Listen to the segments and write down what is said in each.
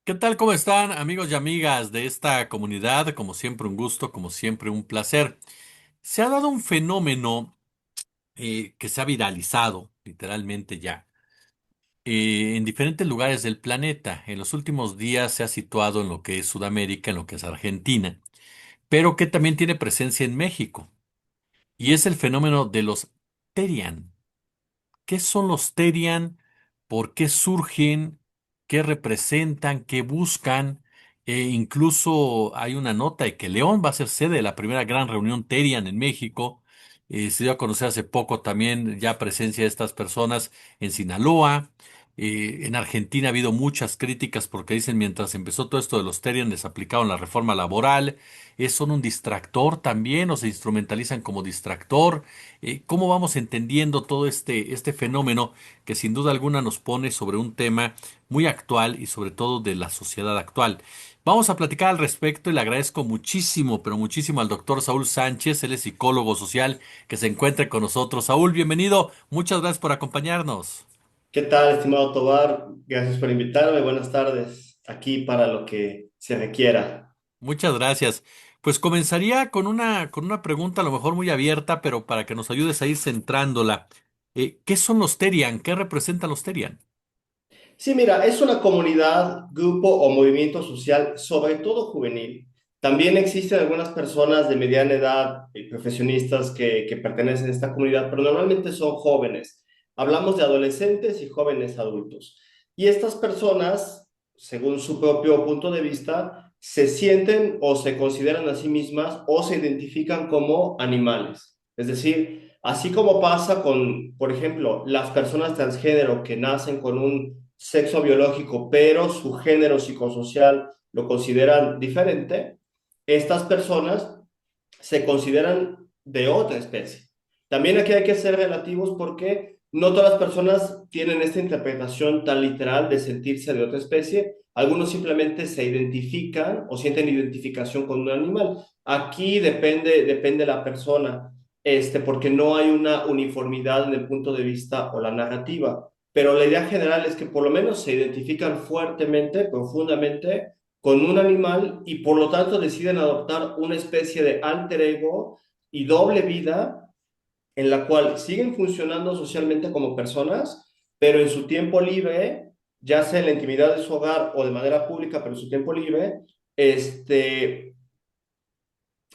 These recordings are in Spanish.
¿Qué tal? ¿Cómo están, amigos y amigas de esta comunidad? Como siempre, un gusto, como siempre, un placer. Se ha dado un fenómeno que se ha viralizado, literalmente ya, en diferentes lugares del planeta. En los últimos días se ha situado en lo que es Sudamérica, en lo que es Argentina, pero que también tiene presencia en México. Y es el fenómeno de los Terian. ¿Qué son los Terian? ¿Por qué surgen? ¿Qué representan? ¿Qué buscan? Incluso hay una nota de que León va a ser sede de la primera gran reunión Terian en México. Se dio a conocer hace poco también ya presencia de estas personas en Sinaloa. En Argentina ha habido muchas críticas porque dicen mientras empezó todo esto de los Terian les aplicaron la reforma laboral. Son un distractor también o se instrumentalizan como distractor. ¿Cómo vamos entendiendo todo este fenómeno que sin duda alguna nos pone sobre un tema muy actual y sobre todo de la sociedad actual? Vamos a platicar al respecto y le agradezco muchísimo, pero muchísimo al doctor Saúl Sánchez, él es psicólogo social, que se encuentre con nosotros. Saúl, bienvenido, muchas gracias por acompañarnos. ¿Qué tal, estimado Tobar? Gracias por invitarme. Buenas tardes. Aquí para lo que se requiera. Muchas gracias. Pues comenzaría con una pregunta a lo mejor muy abierta, pero para que nos ayudes a ir centrándola. ¿Qué son los Terian? ¿Qué representan los Terian? Sí, mira, es una comunidad, grupo o movimiento social, sobre todo juvenil. También existen algunas personas de mediana edad, profesionistas que pertenecen a esta comunidad, pero normalmente son jóvenes. Hablamos de adolescentes y jóvenes adultos. Y estas personas, según su propio punto de vista, se sienten o se consideran a sí mismas o se identifican como animales. Es decir, así como pasa con, por ejemplo, las personas transgénero que nacen con un sexo biológico, pero su género psicosocial lo consideran diferente, estas personas se consideran de otra especie. También aquí hay que ser relativos porque no todas las personas tienen esta interpretación tan literal de sentirse de otra especie. Algunos simplemente se identifican o sienten identificación con un animal. Aquí depende la persona, porque no hay una uniformidad en el punto de vista o la narrativa. Pero la idea general es que por lo menos se identifican fuertemente, profundamente con un animal y por lo tanto deciden adoptar una especie de alter ego y doble vida en la cual siguen funcionando socialmente como personas, pero en su tiempo libre, ya sea en la intimidad de su hogar o de manera pública, pero en su tiempo libre, este,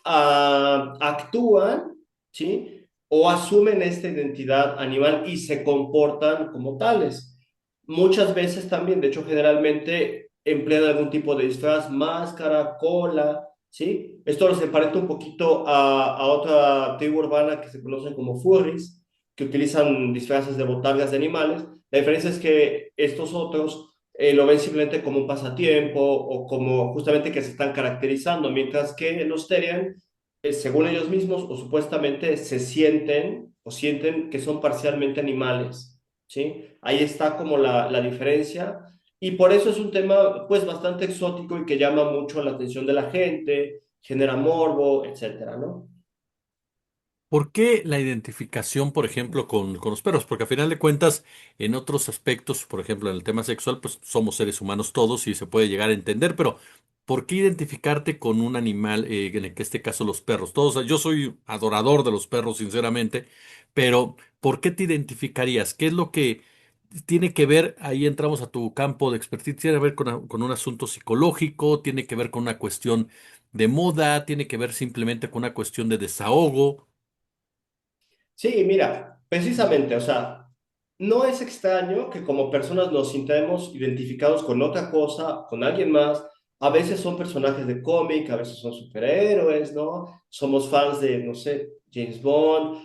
actúan, ¿sí? O asumen esta identidad animal y se comportan como tales. Muchas veces también, de hecho, generalmente emplean algún tipo de disfraz, máscara, cola, ¿sí? Esto los emparenta un poquito a otra tribu urbana que se conocen como furries, que utilizan disfraces de botargas de animales. La diferencia es que estos otros lo ven simplemente como un pasatiempo o como justamente que se están caracterizando, mientras que los Terian, según ellos mismos o supuestamente, se sienten o sienten que son parcialmente animales, ¿sí? Ahí está como la diferencia y por eso es un tema pues bastante exótico y que llama mucho la atención de la gente, genera morbo, etcétera, ¿no? ¿Por qué la identificación, por ejemplo, con los perros? Porque a final de cuentas, en otros aspectos, por ejemplo, en el tema sexual, pues somos seres humanos todos y se puede llegar a entender, pero ¿por qué identificarte con un animal, este caso los perros? Todos, yo soy adorador de los perros, sinceramente, pero ¿por qué te identificarías? ¿Qué es lo que tiene que ver? Ahí entramos a tu campo de expertise, tiene que ver con un asunto psicológico, tiene que ver con una cuestión de moda, tiene que ver simplemente con una cuestión de desahogo. Sí, mira, precisamente, o sea, no es extraño que como personas nos sintamos identificados con otra cosa, con alguien más. A veces son personajes de cómic, a veces son superhéroes, ¿no? Somos fans de, no sé, James Bond,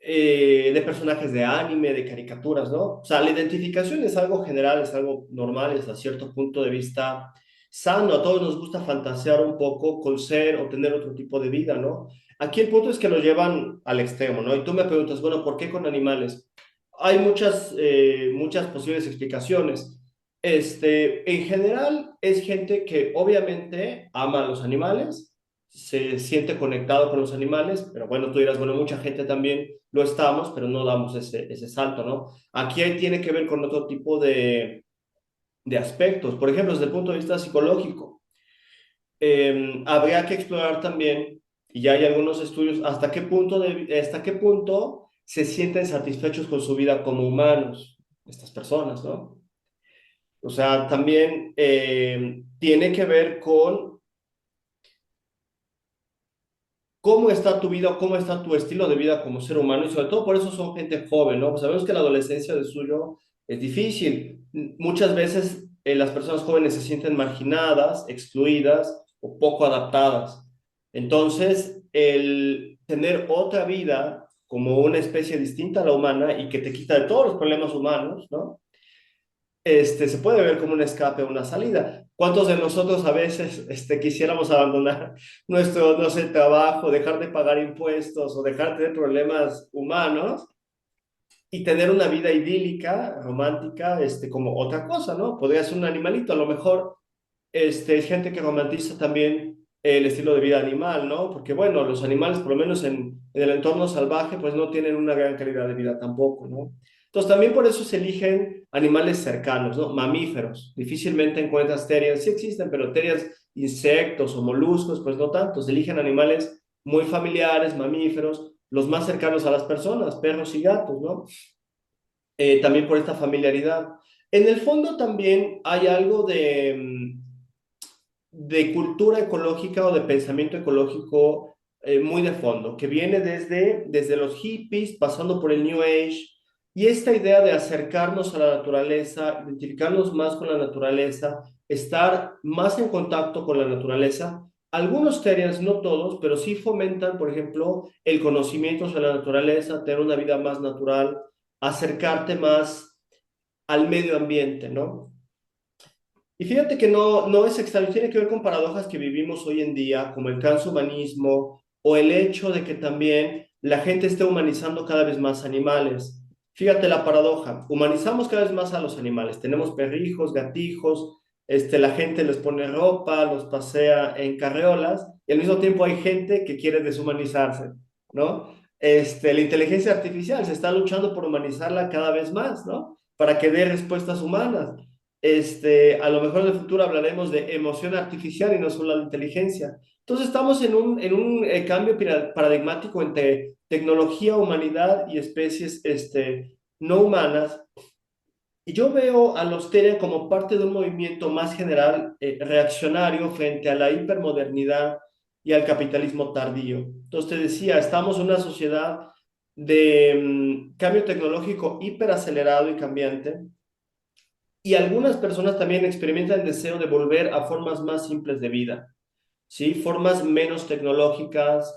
de personajes de anime, de caricaturas, ¿no? O sea, la identificación es algo general, es algo normal, es a cierto punto de vista sano. A todos nos gusta fantasear un poco con ser o tener otro tipo de vida, ¿no? Aquí el punto es que lo llevan al extremo, ¿no? Y tú me preguntas, bueno, ¿por qué con animales? Hay muchas posibles explicaciones. En general, es gente que obviamente ama a los animales, se siente conectado con los animales, pero bueno, tú dirás, bueno, mucha gente también lo estamos, pero no damos ese salto, ¿no? Aquí tiene que ver con otro tipo de aspectos. Por ejemplo, desde el punto de vista psicológico, habría que explorar también, y ya hay algunos estudios, hasta qué punto se sienten satisfechos con su vida como humanos, estas personas, ¿no? O sea, también tiene que ver con cómo está tu vida, cómo está tu estilo de vida como ser humano, y sobre todo por eso son gente joven, ¿no? Pues sabemos que la adolescencia de suyo es difícil. Muchas veces las personas jóvenes se sienten marginadas, excluidas o poco adaptadas. Entonces, el tener otra vida como una especie distinta a la humana y que te quita de todos los problemas humanos, ¿no? Se puede ver como un escape, una salida. ¿Cuántos de nosotros a veces quisiéramos abandonar nuestro, no sé, trabajo, dejar de pagar impuestos o dejar de tener problemas humanos y tener una vida idílica, romántica, como otra cosa, ¿no? Podría ser un animalito, a lo mejor hay gente que romantiza también el estilo de vida animal, ¿no? Porque, bueno, los animales, por lo menos en el entorno salvaje, pues no tienen una gran calidad de vida tampoco, ¿no? Entonces, también por eso se eligen animales cercanos, ¿no? Mamíferos. Difícilmente encuentras terias, sí existen, pero terias, insectos o moluscos, pues no tanto. Se eligen animales muy familiares, mamíferos, los más cercanos a las personas, perros y gatos, ¿no? También por esta familiaridad. En el fondo también hay algo de cultura ecológica o de pensamiento ecológico muy de fondo, que viene desde los hippies, pasando por el New Age, y esta idea de acercarnos a la naturaleza, identificarnos más con la naturaleza, estar más en contacto con la naturaleza. Algunos terians, no todos, pero sí fomentan, por ejemplo, el conocimiento sobre la naturaleza, tener una vida más natural, acercarte más al medio ambiente, ¿no? Y fíjate que no es extraño, tiene que ver con paradojas que vivimos hoy en día, como el transhumanismo o el hecho de que también la gente esté humanizando cada vez más animales. Fíjate la paradoja, humanizamos cada vez más a los animales, tenemos perrijos, gatijos, la gente les pone ropa, los pasea en carreolas y al mismo tiempo hay gente que quiere deshumanizarse, ¿no? La inteligencia artificial se está luchando por humanizarla cada vez más, ¿no? Para que dé respuestas humanas. A lo mejor en el futuro hablaremos de emoción artificial y no solo de inteligencia. Entonces estamos en un cambio paradigmático entre tecnología, humanidad y especies no humanas. Y yo veo a los TERE como parte de un movimiento más general, reaccionario frente a la hipermodernidad y al capitalismo tardío. Entonces te decía, estamos en una sociedad de cambio tecnológico hiperacelerado y cambiante, y algunas personas también experimentan el deseo de volver a formas más simples de vida, ¿sí? Formas menos tecnológicas,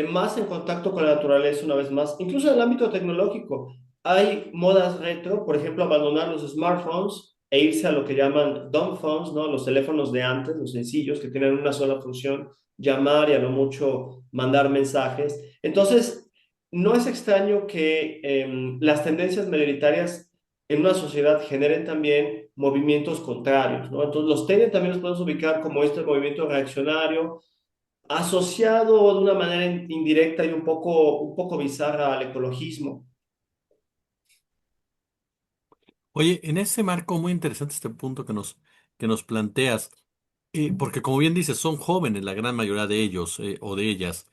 más en contacto con la naturaleza una vez más. Incluso en el ámbito tecnológico hay modas retro, por ejemplo, abandonar los smartphones e irse a lo que llaman dumb phones, ¿no? Los teléfonos de antes, los sencillos, que tienen una sola función, llamar y a lo mucho mandar mensajes. Entonces, no es extraño que las tendencias mayoritarias en una sociedad generen también movimientos contrarios, ¿no? Entonces, los TENE también los podemos ubicar como este movimiento reaccionario, asociado de una manera indirecta y un poco bizarra al ecologismo. Oye, en ese marco muy interesante este punto que nos planteas, porque como bien dices, son jóvenes la gran mayoría de ellos o de ellas.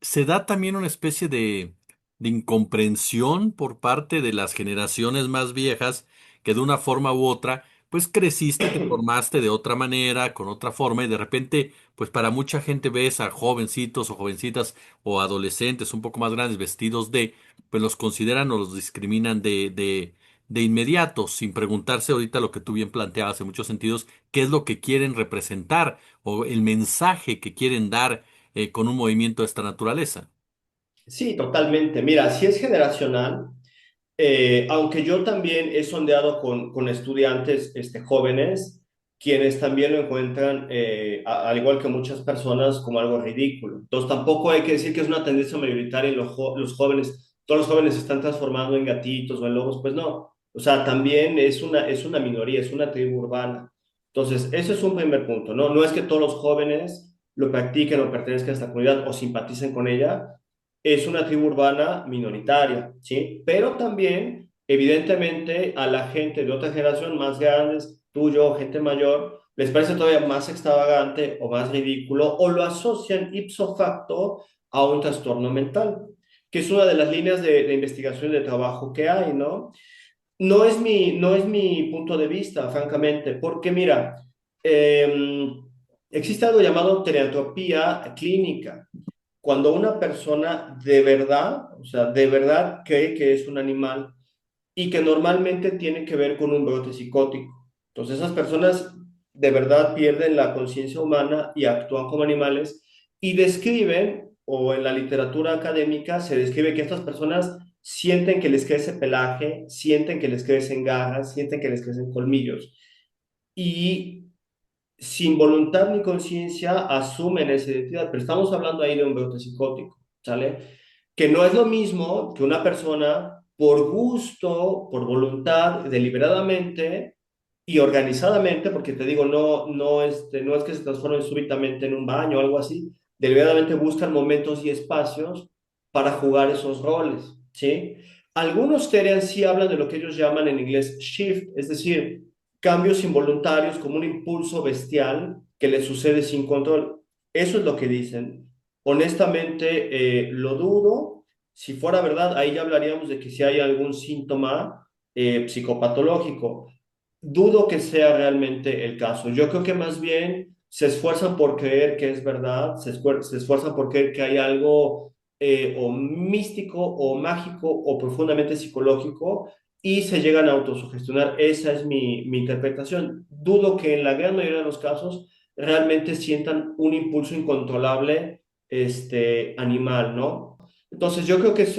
Se da también una especie de incomprensión por parte de las generaciones más viejas que de una forma u otra, pues creciste, te formaste de otra manera, con otra forma, y de repente, pues para mucha gente ves a jovencitos o jovencitas o adolescentes un poco más grandes vestidos pues los consideran o los discriminan de inmediato, sin preguntarse ahorita lo que tú bien planteabas en muchos sentidos, qué es lo que quieren representar o el mensaje que quieren dar con un movimiento de esta naturaleza. Sí, totalmente. Mira, si es generacional, aunque yo también he sondeado con estudiantes jóvenes, quienes también lo encuentran, al igual que muchas personas, como algo ridículo. Entonces, tampoco hay que decir que es una tendencia mayoritaria y los jóvenes, todos los jóvenes se están transformando en gatitos o en lobos, pues no. O sea, también es una minoría, es una tribu urbana. Entonces, ese es un primer punto, ¿no? No es que todos los jóvenes lo practiquen o pertenezcan a esta comunidad o simpaticen con ella, es una tribu urbana minoritaria, ¿sí? Pero también, evidentemente, a la gente de otra generación más grandes, tú, yo, gente mayor, les parece todavía más extravagante o más ridículo o lo asocian ipso facto a un trastorno mental, que es una de las líneas de investigación y de trabajo que hay, ¿no? No es mi punto de vista, francamente, porque mira, eh, existe algo llamado terapia clínica. Cuando una persona de verdad, o sea, de verdad cree que es un animal y que normalmente tiene que ver con un brote psicótico. Entonces esas personas de verdad pierden la conciencia humana y actúan como animales y describen, o en la literatura académica se describe que estas personas sienten que les crece pelaje, sienten que les crecen garras, sienten que les crecen colmillos y sin voluntad ni conciencia asumen esa identidad, pero estamos hablando ahí de un brote psicótico, ¿sale? Que no es lo mismo que una persona por gusto, por voluntad, deliberadamente y organizadamente, porque te digo, no es que se transformen súbitamente en un baño o algo así, deliberadamente buscan momentos y espacios para jugar esos roles, ¿sí? Algunos Terian sí hablan de lo que ellos llaman en inglés shift, es decir, cambios involuntarios como un impulso bestial que le sucede sin control. Eso es lo que dicen. Honestamente, lo dudo. Si fuera verdad, ahí ya hablaríamos de que si hay algún síntoma psicopatológico. Dudo que sea realmente el caso. Yo creo que más bien se esfuerzan por creer que es verdad, se esfuerzan por creer que hay algo o místico o mágico o profundamente psicológico y se llegan a autosugestionar. Esa es mi interpretación. Dudo que en la gran mayoría de los casos realmente sientan un impulso incontrolable animal, ¿no? Entonces yo creo que es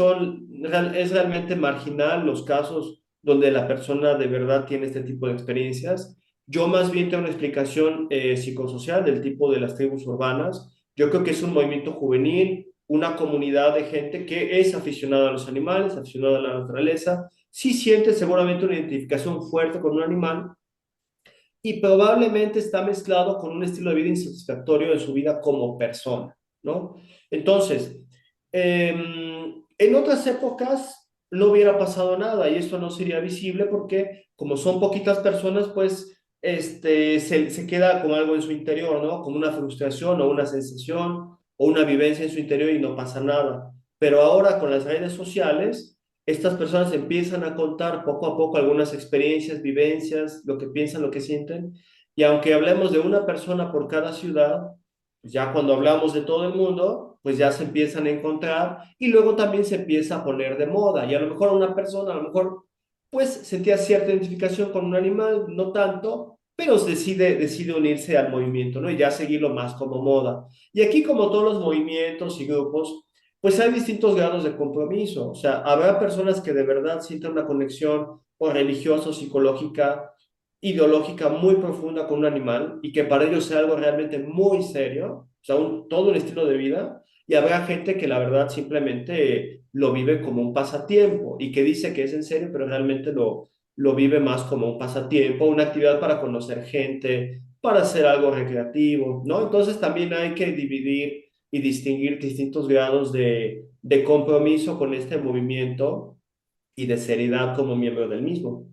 realmente marginal los casos donde la persona de verdad tiene este tipo de experiencias. Yo más bien tengo una explicación psicosocial del tipo de las tribus urbanas. Yo creo que es un movimiento juvenil, una comunidad de gente que es aficionada a los animales, aficionada a la naturaleza, sí siente seguramente una identificación fuerte con un animal y probablemente está mezclado con un estilo de vida insatisfactorio de su vida como persona, ¿no? Entonces, en otras épocas no hubiera pasado nada y esto no sería visible porque como son poquitas personas, pues se queda con algo en su interior, ¿no? Como una frustración o una sensación o una vivencia en su interior y no pasa nada. Pero ahora con las redes sociales, estas personas empiezan a contar poco a poco algunas experiencias, vivencias, lo que piensan, lo que sienten. Y aunque hablemos de una persona por cada ciudad, pues ya cuando hablamos de todo el mundo, pues ya se empiezan a encontrar y luego también se empieza a poner de moda. Y a lo mejor una persona, a lo mejor, pues sentía cierta identificación con un animal, no tanto, pero decide unirse al movimiento, ¿no? Y ya seguirlo más como moda. Y aquí, como todos los movimientos y grupos, pues hay distintos grados de compromiso. O sea, habrá personas que de verdad sientan una conexión o religiosa, o psicológica, ideológica muy profunda con un animal y que para ellos sea algo realmente muy serio, o sea, todo un estilo de vida. Y habrá gente que la verdad simplemente lo vive como un pasatiempo y que dice que es en serio, pero realmente lo vive más como un pasatiempo, una actividad para conocer gente, para hacer algo recreativo, ¿no? Entonces también hay que dividir y distinguir distintos grados de compromiso con este movimiento y de seriedad como miembro del mismo.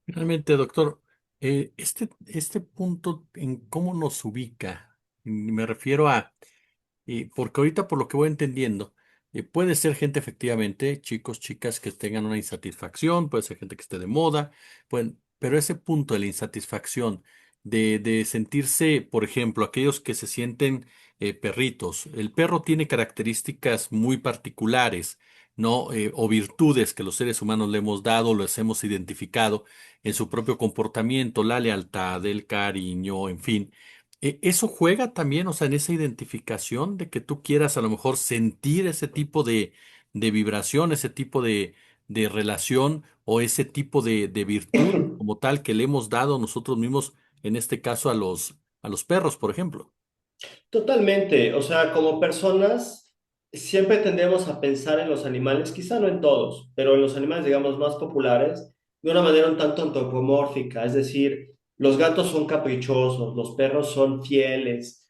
Finalmente, doctor, este punto en cómo nos ubica, me refiero a, porque ahorita por lo que voy entendiendo, puede ser gente efectivamente, chicos, chicas que tengan una insatisfacción, puede ser gente que esté de moda, pero ese punto de la insatisfacción, de sentirse, por ejemplo, aquellos que se sienten perritos, el perro tiene características muy particulares, ¿no? O virtudes que los seres humanos le hemos dado, los hemos identificado en su propio comportamiento, la lealtad, el cariño, en fin. Eso juega también, o sea, en esa identificación de que tú quieras a lo mejor sentir ese tipo de vibración, ese tipo de relación o ese tipo de virtud como tal que le hemos dado nosotros mismos, en este caso a los perros, por ejemplo. Totalmente, o sea, como personas siempre tendemos a pensar en los animales, quizá no en todos, pero en los animales, digamos, más populares, de una manera un tanto antropomórfica, es decir, los gatos son caprichosos, los perros son fieles,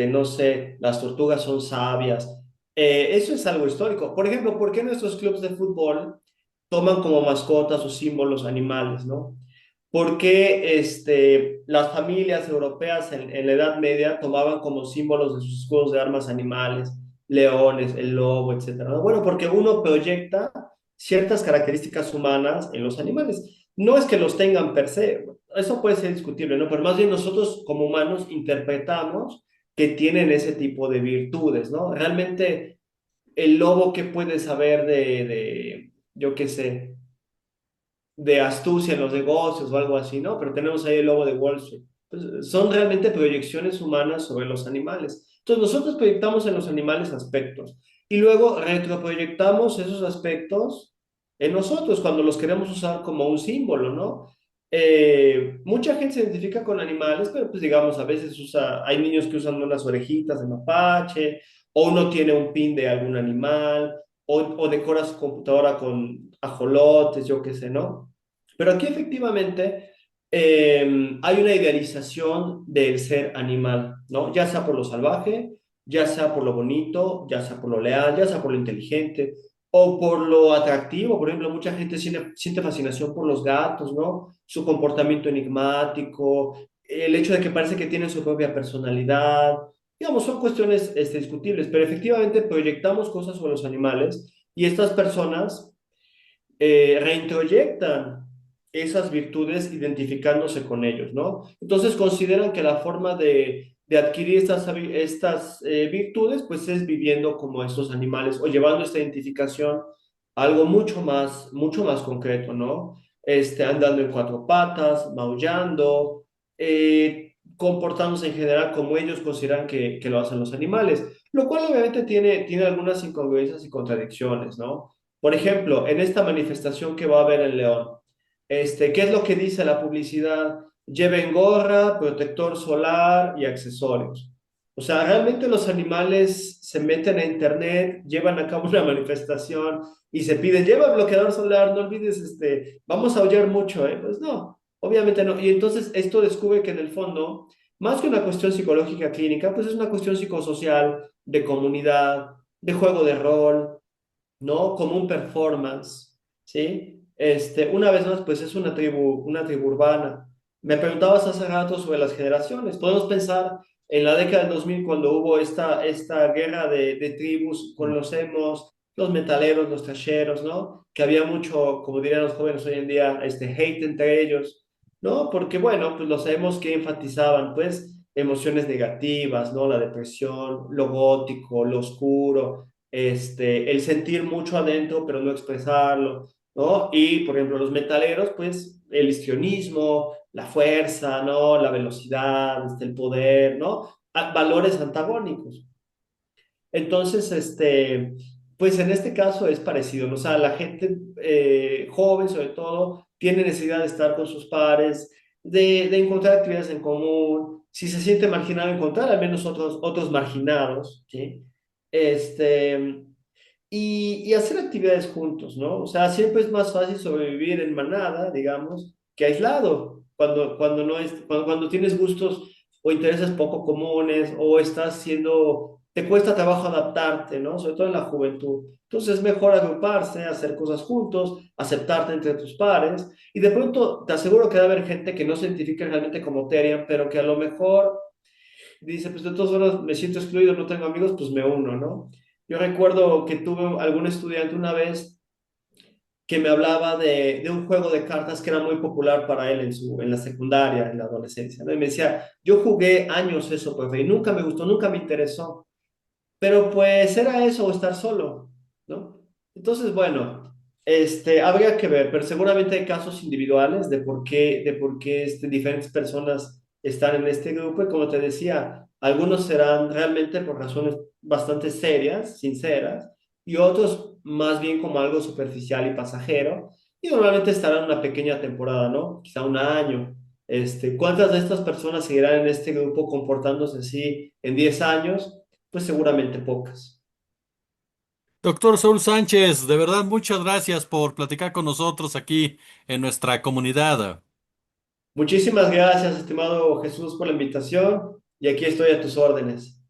no sé, las tortugas son sabias. Eso es algo histórico. Por ejemplo, ¿por qué nuestros clubes de fútbol toman como mascotas o símbolos animales, ¿no? por qué las familias europeas en la Edad Media tomaban como símbolos de sus escudos de armas animales, leones, el lobo, etcétera, ¿no? Bueno, porque uno proyecta ciertas características humanas en los animales. No es que los tengan per se, eso puede ser discutible, ¿no? Pero más bien nosotros como humanos interpretamos que tienen ese tipo de virtudes, ¿no? Realmente el lobo, ¿qué puede saber yo qué sé, de astucia en los negocios o algo así, ¿no? Pero tenemos ahí el lobo de Wall Street. Pues, son realmente proyecciones humanas sobre los animales. Entonces nosotros proyectamos en los animales aspectos y luego retroproyectamos esos aspectos en nosotros cuando los queremos usar como un símbolo, ¿no? Mucha gente se identifica con animales, pero pues digamos, a veces hay niños que usan unas orejitas de mapache, o uno tiene un pin de algún animal, o decora su computadora con ajolotes, yo qué sé, ¿no? Pero aquí efectivamente hay una idealización del ser animal, ¿no? Ya sea por lo salvaje, ya sea por lo bonito, ya sea por lo leal, ya sea por lo inteligente o por lo atractivo. Por ejemplo, mucha gente siente fascinación por los gatos, ¿no? Su comportamiento enigmático, el hecho de que parece que tienen su propia personalidad. Digamos, son cuestiones discutibles, pero efectivamente proyectamos cosas sobre los animales y estas personas reintroyectan esas virtudes identificándose con ellos, ¿no? Entonces consideran que la forma de adquirir estas virtudes, pues es viviendo como estos animales o llevando esta identificación a algo mucho más concreto, ¿no? Andando en cuatro patas, maullando, comportándose en general como ellos consideran que lo hacen los animales, lo cual obviamente tiene algunas incongruencias y contradicciones, ¿no? Por ejemplo, en esta manifestación que va a haber en León, ¿qué es lo que dice la publicidad? Lleven gorra, protector solar y accesorios. O sea, realmente los animales se meten a internet, llevan a cabo una manifestación y se piden, lleva bloqueador solar, no olvides, vamos a aullar mucho, ¿eh? Pues no, obviamente no. Y entonces esto descubre que en el fondo, más que una cuestión psicológica clínica, pues es una cuestión psicosocial, de comunidad, de juego de rol, ¿no? Como un performance, ¿sí? Una vez más, pues es una tribu urbana. Me preguntabas hace rato sobre las generaciones. Podemos pensar en la década del 2000 cuando hubo esta guerra de tribus con los emos, los metaleros, los trasheros, ¿no? Que había mucho, como dirían los jóvenes hoy en día, hate entre ellos, ¿no? Porque, bueno, pues los emos que enfatizaban, pues, emociones negativas, ¿no? La depresión, lo gótico, lo oscuro, el sentir mucho adentro, pero no expresarlo, ¿no? Y, por ejemplo, los metaleros, pues, el histrionismo, la fuerza, ¿no? La velocidad, el poder, ¿no? Valores antagónicos. Entonces, pues en este caso es parecido, ¿no? O sea, la gente joven, sobre todo, tiene necesidad de estar con sus pares, de encontrar actividades en común. Si se siente marginado, encontrar al menos otros marginados, ¿sí? Este, y hacer actividades juntos, ¿no? O sea, siempre es más fácil sobrevivir en manada, digamos, que aislado, cuando tienes gustos o intereses poco comunes o te cuesta trabajo adaptarte, ¿no? Sobre todo en la juventud. Entonces es mejor agruparse, hacer cosas juntos, aceptarte entre tus pares y de pronto te aseguro que va a haber gente que no se identifique realmente como Terian, pero que a lo mejor dice, pues de todas formas me siento excluido, no tengo amigos, pues me uno, ¿no? Yo recuerdo que tuve algún estudiante una vez que me hablaba de un juego de cartas que era muy popular para él en la secundaria, en la adolescencia, ¿no? Y me decía, yo jugué años eso, profe, y nunca me gustó, nunca me interesó, pero pues era eso o estar solo, ¿no? Entonces, bueno, habría que ver, pero seguramente hay casos individuales de por qué diferentes personas están en este grupo y como te decía, algunos serán realmente por razones bastante serias, sinceras, y otros más bien como algo superficial y pasajero, y normalmente estarán una pequeña temporada, ¿no? Quizá un año. ¿Cuántas de estas personas seguirán en este grupo comportándose así en 10 años? Pues seguramente pocas. Doctor Saúl Sánchez, de verdad muchas gracias por platicar con nosotros aquí en nuestra comunidad. Muchísimas gracias, estimado Jesús, por la invitación y aquí estoy a tus órdenes.